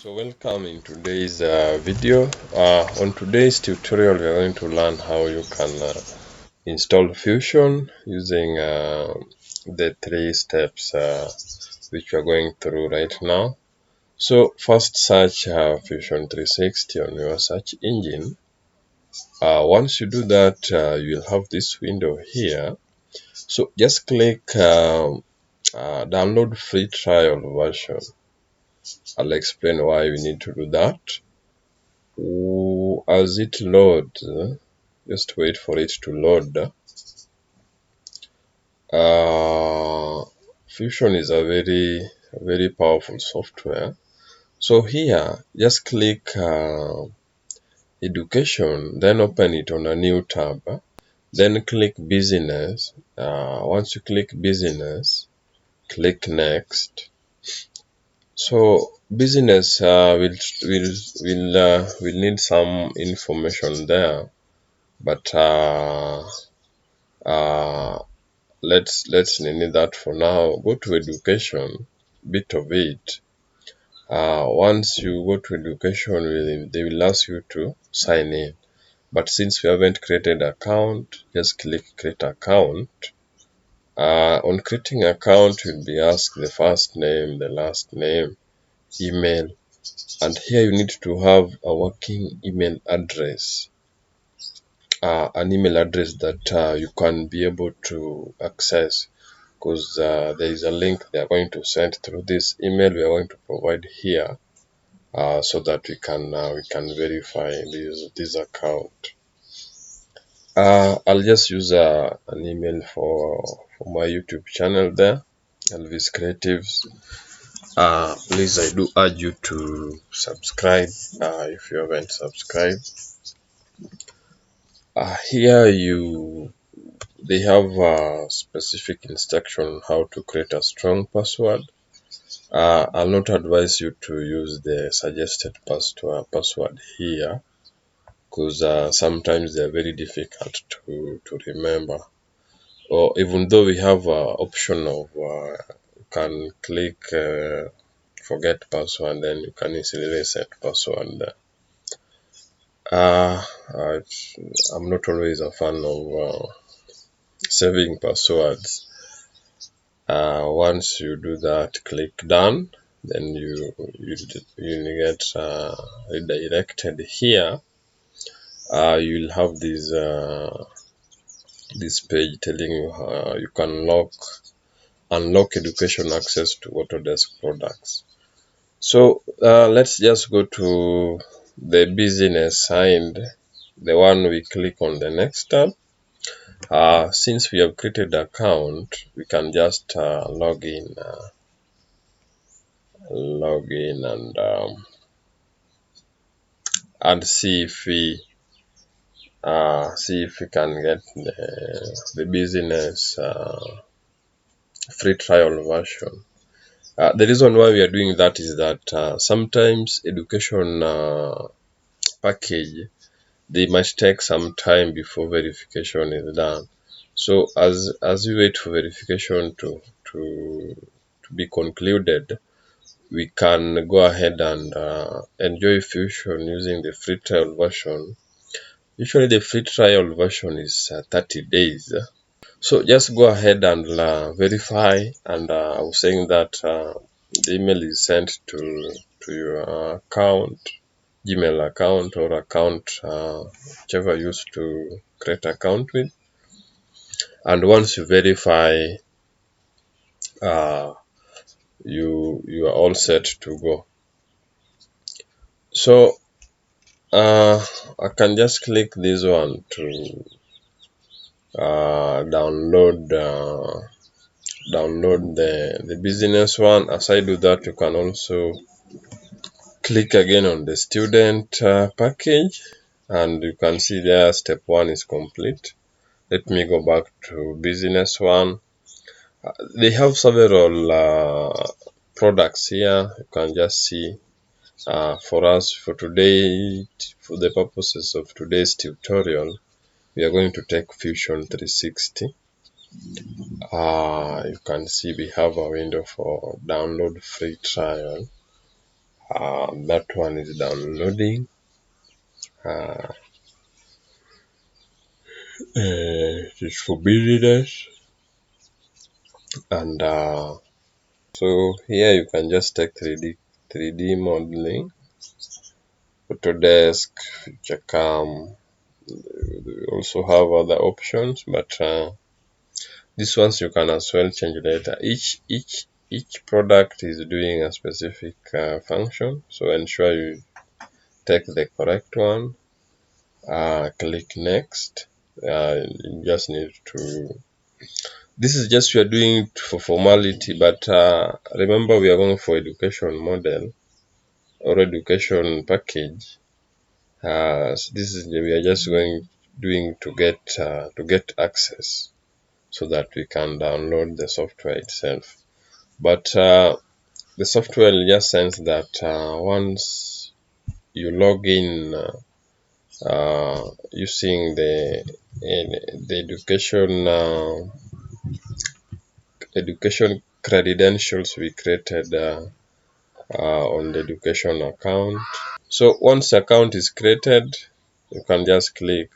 So welcome in today's video. On today's tutorial we are going to learn how you can install Fusion using the three steps which we are going through right now. So first, search Fusion 360 on your search engine. Once you do that, you'll have this window here. So just click download free trial version. I'll explain why we need to do that. As it loads, just wait for it to load. Fusion is a very powerful software. So here, just click education, then open it on a new tab. Then click business. Once you click business, click next. So business will need some information there, but let's name that for now. Go to education, bit of it. Once you go to education, they will ask you to sign in. But since we haven't created account, just click create account. On creating account, you'll be asked the first name, the last name, email, and here you need to have a working email address. An email address that you can be able to access, because there is a link they are going to send through this email we are going to provide here, so that we can verify this account. I'll just use an email for my YouTube channel there, Elvis Creatives. Please, I do urge you to subscribe if you haven't subscribed. Here they have a specific instruction on how to create a strong password. I'll not advise you to use the suggested password here, because sometimes they're very difficult to remember. Or even though we have an option of you can click forget password, then you can easily reset password there. I'm not always a fan of saving passwords. Once you do that, click done, then you get redirected here. You'll have this page telling you how you can unlock education access to Autodesk products. So let's just go to the business side, the one we click on the next tab. Since we have created an account, we can just log in and see if we can get the business free trial version. The reason why we are doing that is that sometimes education package, they might take some time before verification is done. So as we wait for verification to be concluded, we can go ahead and enjoy Fusion using the free trial version. Usually the free trial version is 30 days. So just go ahead and verify, and I was saying that the email is sent to your account, Gmail account or account whichever you used to create account with. And once you verify, you are all set to go. So I can just click this one to download the business one. As I do that, you can also click again on the student package, and you can see there step 1 is complete. Let me go back to business one. They have several products here. You can just see. For us, for today, for the purposes of today's tutorial, we are going to take Fusion 360. You can see we have a window for download free trial. That one is downloading. It is for business, and so here you can just take 3D modeling, Autodesk, FutureCam. We also have other options, but these ones you can as well change later. Each product is doing a specific function, so ensure you take the correct one. Click next. You just need to. This is just we are doing it for formality, but remember we are going for education model or education package. So this is we are just doing to get access, so that we can download the software itself. But the software will just sense that once you log in using the education credentials we created on the education account. So once the account is created, you can just click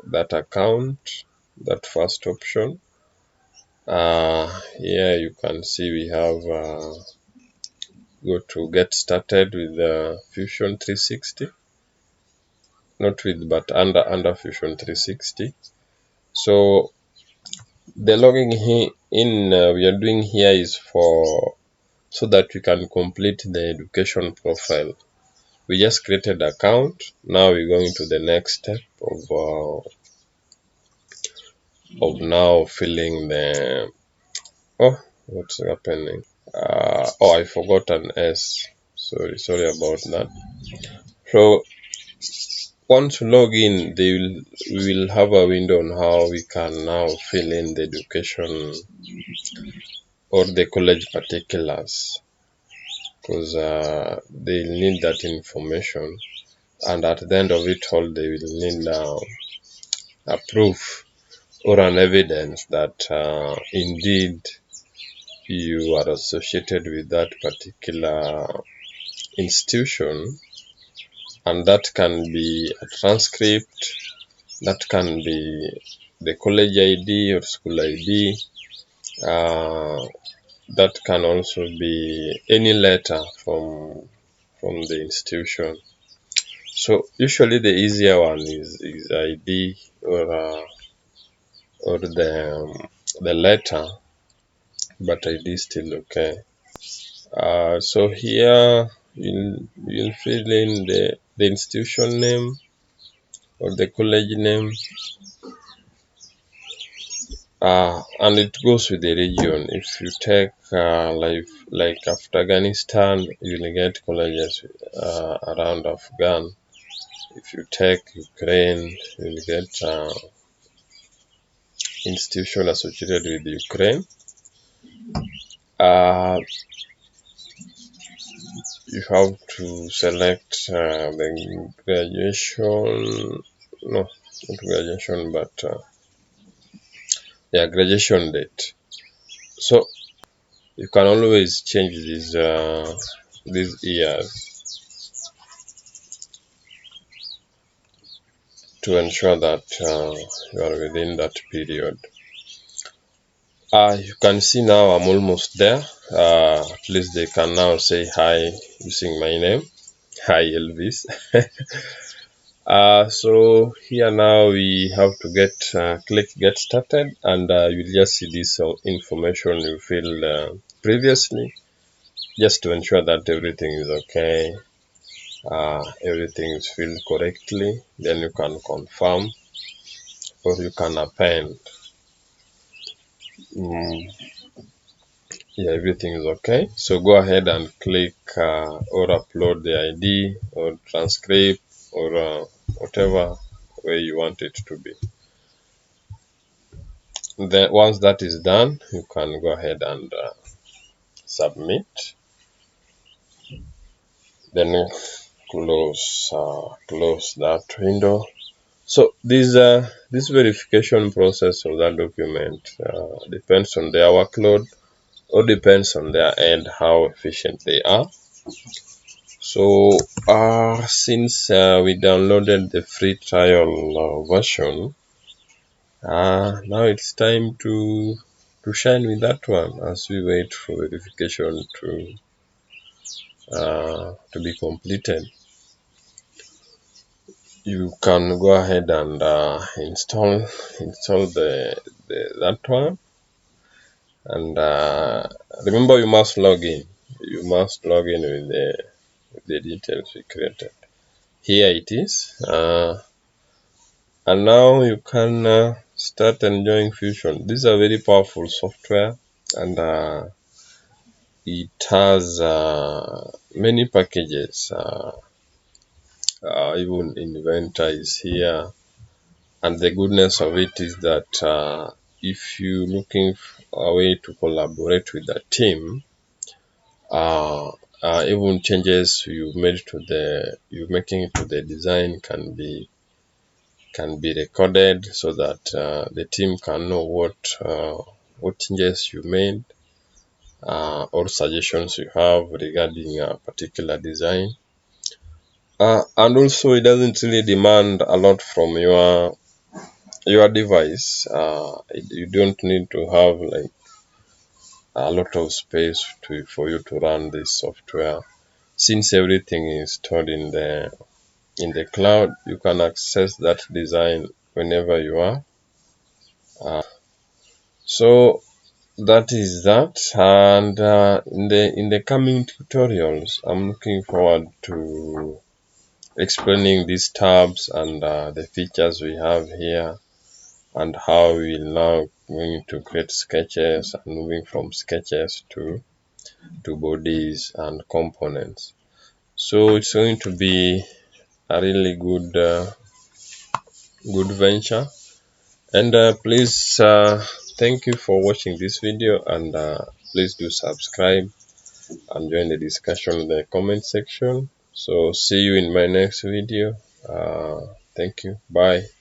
that account, that first option. Here you can see we have go to get started with Fusion 360, not with but under Fusion 360. So the logging in we are doing here is for so that we can complete the education profile. We just created account. Now we're going to the next step of now filling the what's happening. I forgot an S. Sorry about that. So once you log in, we will have a window on how we can now fill in the education or the college particulars, because they'll need that information, and at the end of it all they will need a proof or an evidence that indeed you are associated with that particular institution, and that can be a transcript, that can be the college ID or school ID, that can also be any letter from the institution. So usually the easier one is ID or the letter, but ID is still okay. So here you'll fill in the institution name or the college name, and it goes with the region. If you take like Afghanistan, you'll get colleges around Afghan. If you take Ukraine, you'll get institution associated with Ukraine. You have to select the graduation, no, not graduation, but graduation date. So you can always change these years to ensure that you are within that period. You can see now I'm almost there. At least they can now say hi using my name. Hi Elvis. So here now we have to click get started, and you'll just see this information you filled previously, just to ensure that everything is okay, everything is filled correctly. Then you can confirm or you can append. Yeah, everything is okay. So go ahead and click or upload the ID or transcript or whatever way you want it to be. Then once that is done, you can go ahead and submit. Then close that window. So this verification process of that document depends on their workload or depends on their end how efficient they are. So since we downloaded the free trial version, now it's time to shine with that one as we wait for verification to be completed. You can go ahead and install that one, and remember, you must log in. You must log in with the details we created. Here it is, and now you can start enjoying Fusion. This is a very powerful software, and it has many packages. Even Inventor is here, and the goodness of it is that if you're looking for a way to collaborate with a team, even changes you're making to the design can be recorded, so that the team can know what changes you made, or suggestions you have regarding a particular design. And also, it doesn't really demand a lot from your device. You don't need to have like a lot of space for you to run this software. Since everything is stored in the cloud, you can access that design whenever you are. So that is that, and in the coming tutorials, I'm looking forward to explaining these tabs and the features we have here, and how we're now going to create sketches and moving from sketches to bodies and components. So it's going to be a really good venture, and please thank you for watching this video, and please do subscribe and join the discussion in the comment section. So see you in my next video. Thank you. Bye.